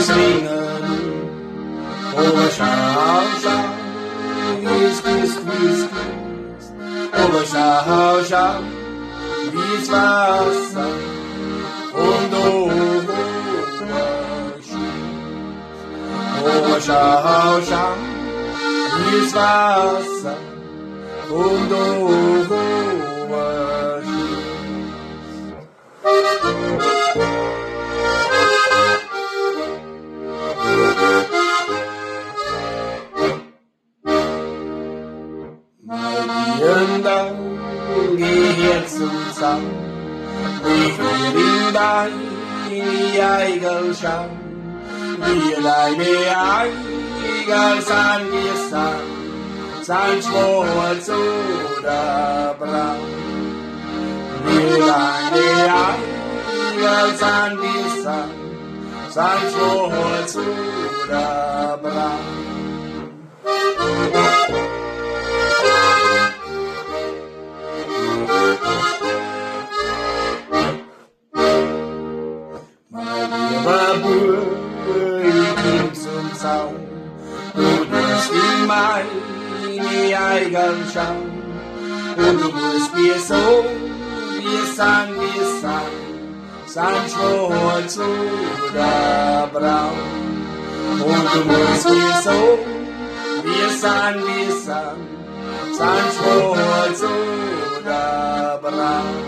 singen, over schau, schau, quiz, quiz, quiz, quiz, over schau, schau, wie's Wasser und over schau, schau, wie's Wasser und Dann geh zum Sang, ich will in deine Eigel schauen, wie deine Eigel san wir san schwarz oder braun. Wie deine Eigel san wir san schwarz oder braun. Ich ging zum Zaun, du musst in meine Eigel schauen, und du musst mir so, wir san schwarz oder braun. Und du musst mir so, wir san schwarz oder braun.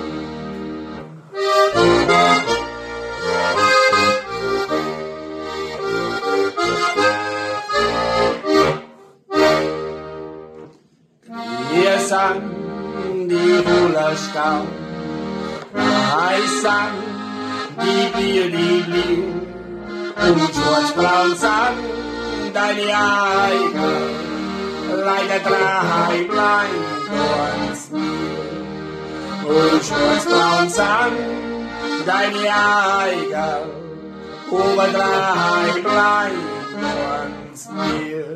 Wir sang die Hullerstau, ich sang die Bier, und schwarzbraun sang deine Eigel, leider drei bleibt uns mir. Und schwarzbraun sang deine Eigel, über drei bleibt uns mir.